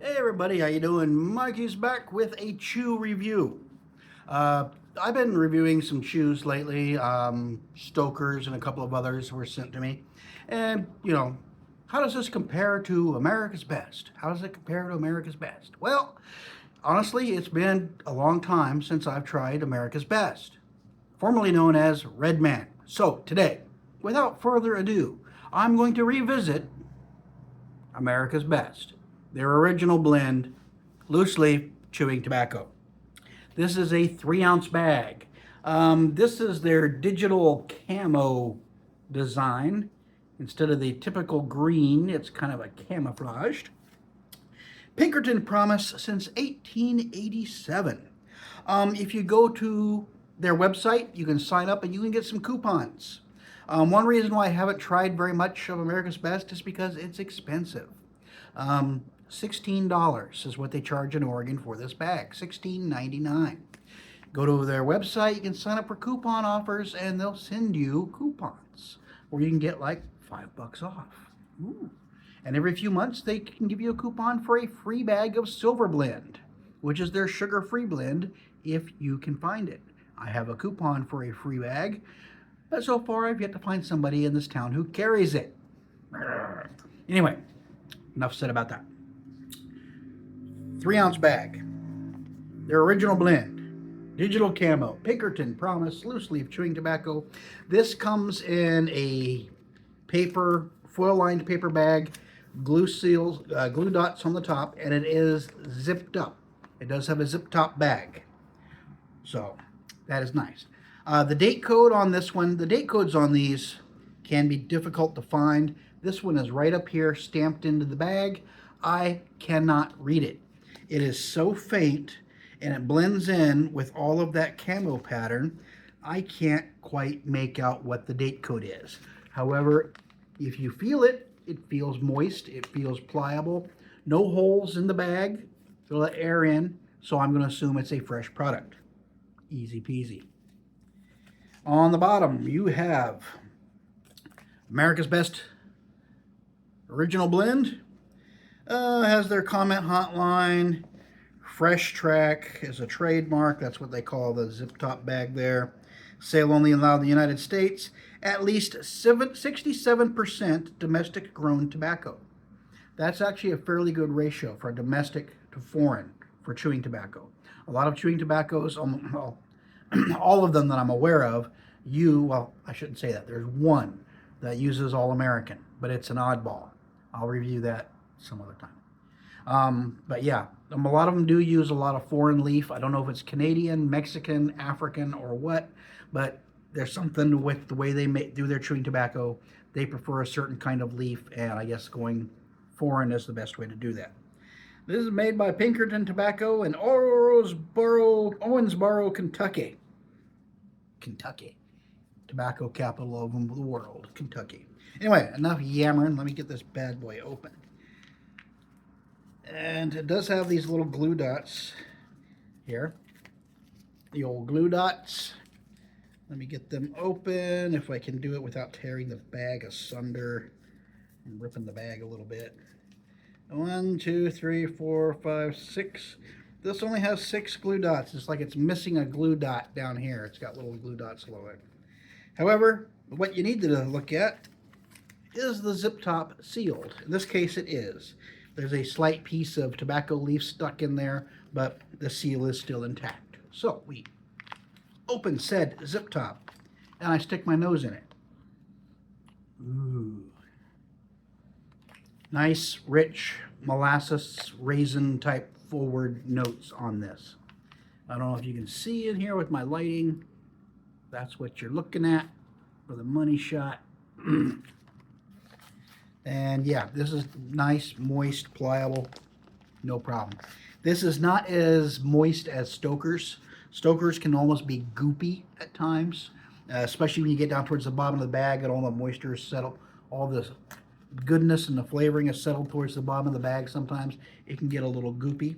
Hey everybody, how you doing? Mikey's back with a chew review. I've been reviewing some chews lately. Stoker's and a couple of others were sent to me. And, how does this compare to America's Best? How does it compare to America's Best? Well, honestly, it's been a long time since I've tried America's Best, formerly known as Red Man. So, today, without further ado, I'm going to revisit America's Best, their original blend, loose leaf chewing tobacco. This is a 3 ounce bag. This is their digital camo design. Instead of the typical green, it's kind of a camouflaged. Pinkerton Promise since 1887. If you go to their website, you can sign up and you can get some coupons. One reason why I haven't tried very much of America's Best is because it's expensive. $16 is what they charge in Oregon for this bag, $16.99. Go to their website, you can sign up for coupon offers, and they'll send you coupons where you can get like $5 off. Ooh. And every few months, they can give you a coupon for a free bag of Silver Blend, which is their sugar-free blend if you can find it. I have a coupon for a free bag, but so far I've yet to find somebody in this town who carries it. Anyway, enough said about that. 3 ounce bag. Their original blend. Digital camo. Pinkerton Promise. Loose leaf chewing tobacco. This comes in a paper, foil lined paper bag. Glue seals, glue dots on the top, and it is zipped up. It does have a zip top bag. So that is nice. The date code on this one, the date codes on these can be difficult to find. This one is right up here, stamped into the bag. I cannot read it. It is so faint and it blends in with all of that camo pattern. I can't quite make out what the date code is. However, if you feel it, it feels moist, it feels pliable. No holes in the bag to let air in, so I'm going to assume it's a fresh product. Easy peasy. On the bottom, you have America's Best Original Blend. Has their comment hotline. Fresh Track is a trademark. That's what they call the zip top bag there. Sale only allowed in the United States. At least 67% domestic grown tobacco. That's actually a fairly good ratio for domestic to foreign for chewing tobacco. A lot of chewing tobaccos, all of them that I'm aware of, well, I shouldn't say that. There's one that uses all American, but it's an oddball. I'll review that some other time. But yeah, a lot of them do use a lot of foreign leaf. I don't know if it's Canadian, Mexican, African, or what, but there's something with the way they do their chewing tobacco. They prefer a certain kind of leaf, and I guess going foreign is the best way to do that. This is made by Pinkerton Tobacco in Owensboro, Kentucky. Kentucky. Tobacco capital of the world, Kentucky. Anyway, enough yammering. Let me get this bad boy open. And it does have these little glue dots here. The old glue dots. Let me get them open if I can do it without tearing the bag asunder and ripping the bag a little bit. 1, 2, 3, 4, 5, 6. This only has 6 glue dots. It's like it's missing a glue dot down here. It's got little glue dots below it. However, what you need to look at is the zip top sealed. In this case, it is. There's a slight piece of tobacco leaf stuck in there, but the seal is still intact. So we open said zip top, and I stick my nose in it. Ooh. Nice, rich, molasses, raisin type forward notes on this. I don't know if you can see in here with my lighting. That's what you're looking at for the money shot. And yeah, this is nice, moist, pliable, no problem. This is not as moist as Stoker's. Stoker's can almost be goopy at times, especially when you get down towards the bottom of the bag and all the moisture is settled, all the goodness and the flavoring is settled towards the bottom of the bag. Sometimes it can get a little goopy.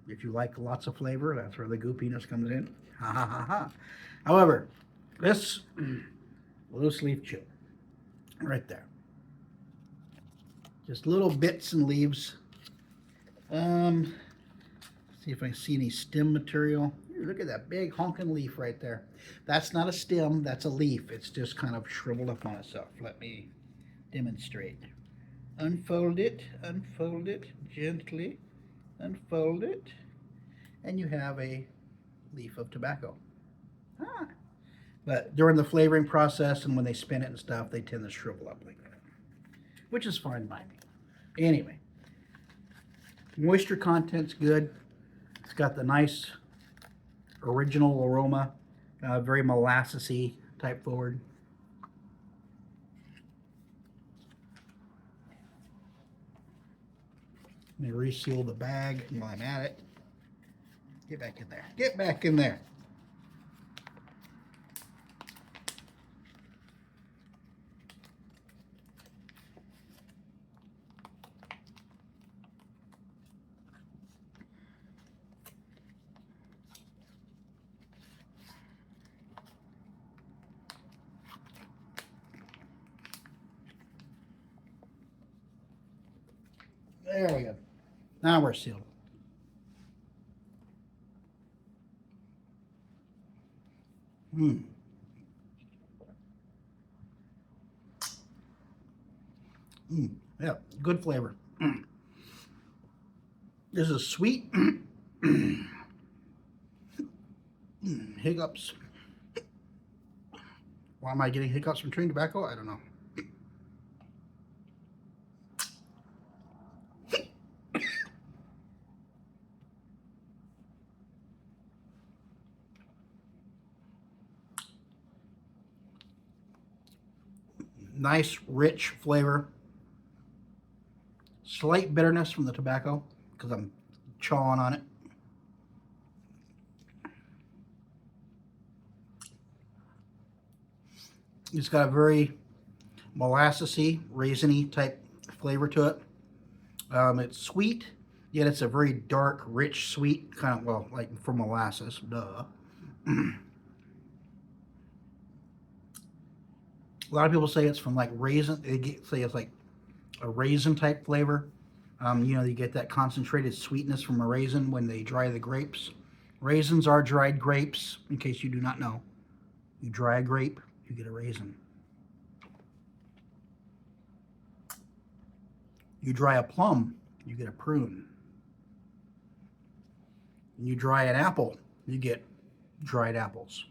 If you like lots of flavor, that's where the goopiness comes in. Ha ha ha ha. However, this loose leaf chew, right there. Just little bits and leaves See if I see any stem material. Here, look at that big honking leaf right there. That's not a stem, that's a leaf. It's just kind of shriveled up on itself. Let me demonstrate. Unfold it gently, unfold it, and you have a leaf of tobacco. Ah. But during the flavoring process and when they spin it and stuff, they tend to shrivel up like that, which is fine by me. Anyway, moisture content's good. It's got the nice original aroma, very molassesy type forward. Let me reseal the bag while I'm at it. Get back in there. Get back in there. There we go. Now we're sealed. Yeah, good flavor. This is sweet. Hiccups. Why am I getting hiccups from chewing tobacco? I don't know. Nice, rich flavor. Slight bitterness from the tobacco because I'm chawing on it. It's got a very molassesy, raisiny type flavor to it. It's sweet, yet it's a very dark, rich, sweet kind of, well, like from molasses. Duh. A lot of people say it's from like raisin. They say it's like a raisin type flavor. You know, you get that concentrated sweetness from a raisin when they dry the grapes. Raisins are dried grapes, in case you do not know. You dry a grape, you get a raisin. You dry a plum, you get a prune. You dry an apple, you get dried apples.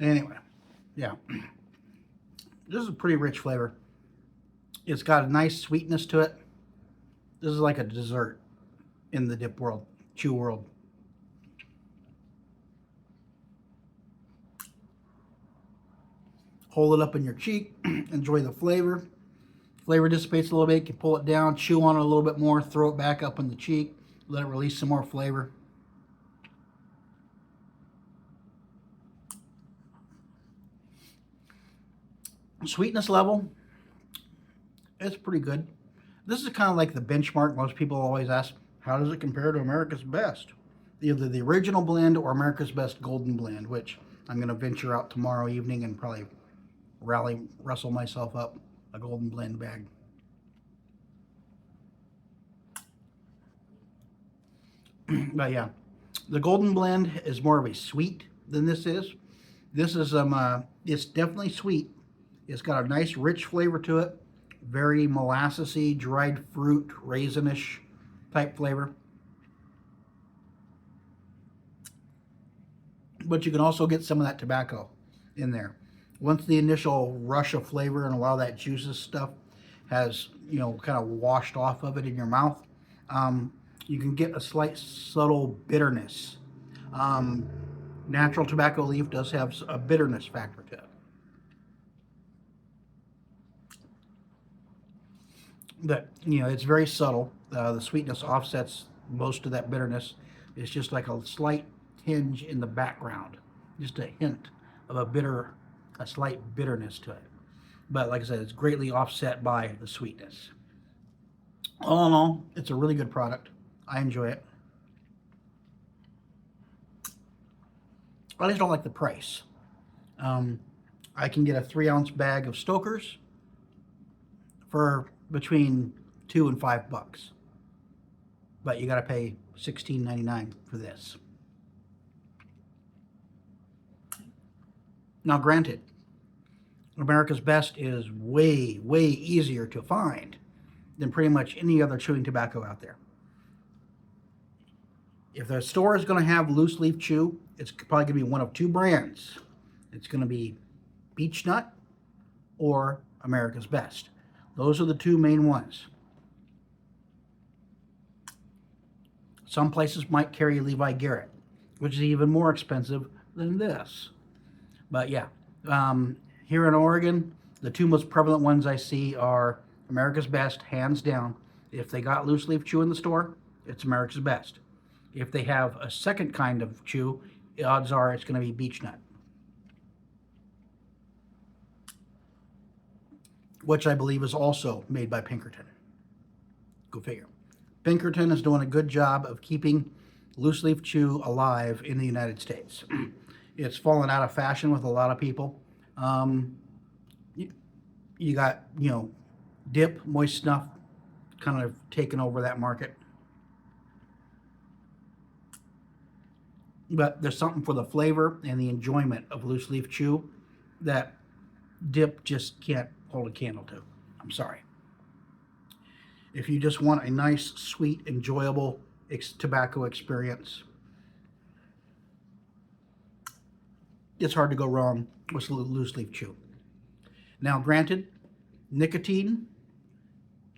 Anyway, yeah. This is a pretty rich flavor. It's got a nice sweetness to it. This is like a dessert in the dip world, chew world. Hold it up in your cheek, enjoy the flavor. Flavor dissipates a little bit, you can pull it down, chew on it a little bit more, throw it back up in the cheek, let it release some more flavor. Sweetness level, it's pretty good. This is kind of like the benchmark. Most people always ask, how does it compare to America's Best? Either the original blend or America's Best Golden Blend, which I'm going to venture out tomorrow evening and probably rustle myself up a Golden Blend bag. But yeah, the Golden Blend is more of a sweet than this is. This is it's definitely sweet. It's got a nice rich flavor to it, very molassesy, dried fruit, raisinish type flavor. But you can also get some of that tobacco in there. Once the initial rush of flavor and a lot of that juices stuff has, you know, kind of washed off of it in your mouth, you can get a slight subtle bitterness. Natural tobacco leaf does have a bitterness factor to it. That, you know, it's very subtle. The sweetness offsets most of that bitterness. It's just like a slight tinge in the background, just a hint of a slight bitterness to it. But like I said, it's greatly offset by the sweetness. All in all, it's a really good product. I enjoy it. I just don't like the price. I can get a 3-ounce bag of Stoker's for between $2 and $5. But you got to pay $16.99 for this. Now, granted, America's Best is way, way easier to find than pretty much any other chewing tobacco out there. If the store is going to have loose leaf chew, it's probably going to be one of two brands. It's going to be Beech Nut or America's Best. Those are the two main ones. Some places might carry Levi Garrett, which is even more expensive than this. But yeah, here in Oregon, the two most prevalent ones I see are America's Best, hands down. If they got loose leaf chew in the store, it's America's Best. If they have a second kind of chew, the odds are it's going to be Beech Nut, which I believe is also made by Pinkerton. Go figure. Pinkerton is doing a good job of keeping loose leaf chew alive in the United States. It's fallen out of fashion with a lot of people. You got, dip, moist snuff, kind of taking over that market. But there's something for the flavor and the enjoyment of loose leaf chew that dip just can't hold a candle to. I'm sorry. If you just want a nice, sweet, enjoyable tobacco experience, it's hard to go wrong with loose leaf chew. Now, granted, nicotine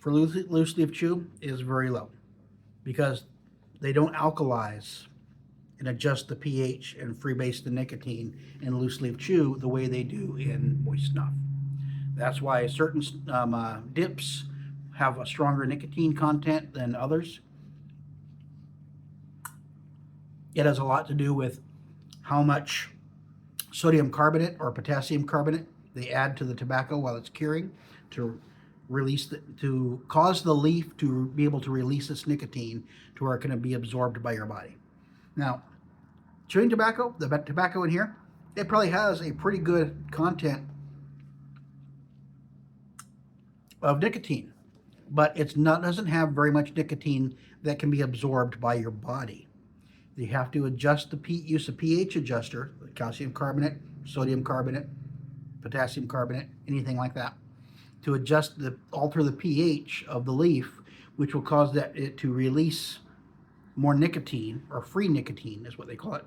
for loose leaf chew is very low because they don't alkalize and adjust the pH and freebase the nicotine in loose leaf chew the way they do in moist snuff. That's why certain dips have a stronger nicotine content than others. It has a lot to do with how much sodium carbonate or potassium carbonate they add to the tobacco while it's curing to cause the leaf to be able to release its nicotine to where it can be absorbed by your body. Now, chewing tobacco, the tobacco in here, it probably has a pretty good content of nicotine, but doesn't have very much nicotine that can be absorbed by your body. You have to adjust use a pH adjuster, calcium carbonate, sodium carbonate, potassium carbonate, anything like that, to alter the pH of the leaf, which will cause it to release more nicotine, or free nicotine is what they call it,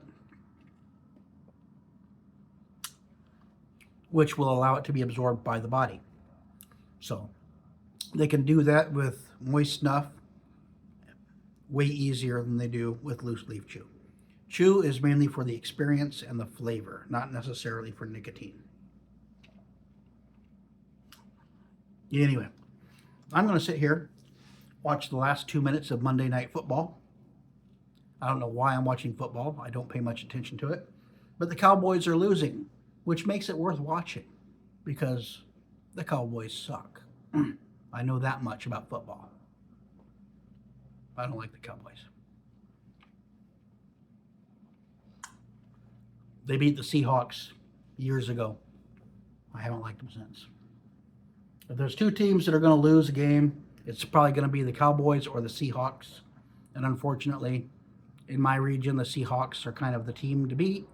which will allow it to be absorbed by the body. So they can do that with moist snuff way easier than they do with loose leaf chew. Chew is mainly for the experience and the flavor, not necessarily for nicotine. Anyway, I'm going to sit here, watch the last 2 minutes of Monday Night Football. I don't know why I'm watching football. I don't pay much attention to it. But the Cowboys are losing, which makes it worth watching because the Cowboys suck. I know that much about football. I don't like the Cowboys. They beat the Seahawks years ago. I haven't liked them since. If there's two teams that are going to lose a game, it's probably going to be the Cowboys or the Seahawks. And unfortunately, in my region, the Seahawks are kind of the team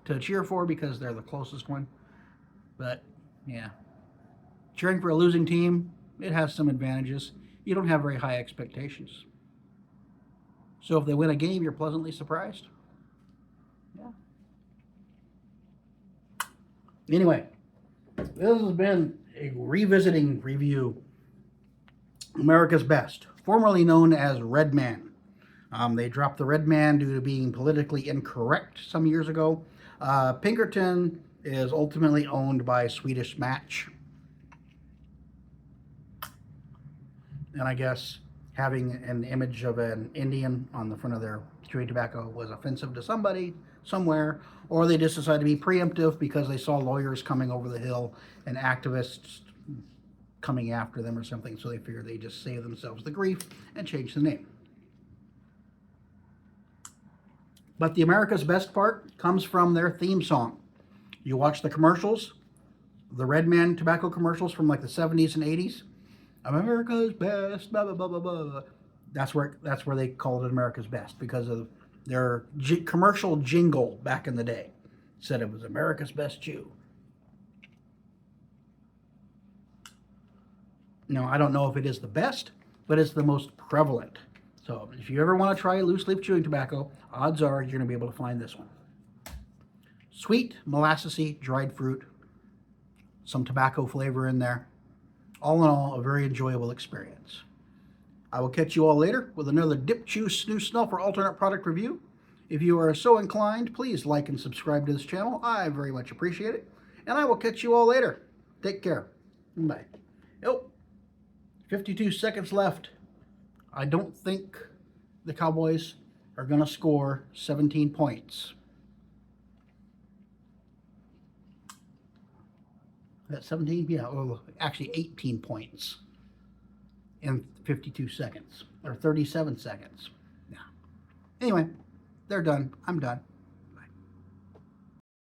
to cheer for because they're the closest one. But, yeah. Cheering for a losing team, it has some advantages. You don't have very high expectations. So if they win a game, you're pleasantly surprised. Yeah. Anyway, this has been a revisiting review. America's Best, formerly known as Red Man. They dropped the Red Man due to being politically incorrect some years ago. Pinkerton is ultimately owned by Swedish Match. And I guess having an image of an Indian on the front of their chewing tobacco was offensive to somebody somewhere, or they just decided to be preemptive because they saw lawyers coming over the hill and activists coming after them or something, so they figured they'd just save themselves the grief and change the name. But the America's Best part comes from their theme song. You watch the commercials, the Red Man tobacco commercials from like the 70s and 80s. America's best, blah, blah, blah, blah, blah. That's where they called it America's best, because of their commercial jingle back in the day. Said it was America's best chew. Now, I don't know if it is the best, but it's the most prevalent. So if you ever want to try loose leaf chewing tobacco, odds are you're going to be able to find this one. Sweet, molassesy, dried fruit, some tobacco flavor in there. All in all, a very enjoyable experience. I will catch you all later with another Dip, Chew, Snooze, Snuff or alternate product review. If you are so inclined, please like and subscribe to this channel. I very much appreciate it. And I will catch you all later. Take care. Bye. Oh, 52 seconds left. I don't think the Cowboys are going to score 17 points. That's 17? Yeah, well, actually 18 points in 52 seconds, or 37 seconds. Yeah. Anyway, they're done. I'm done.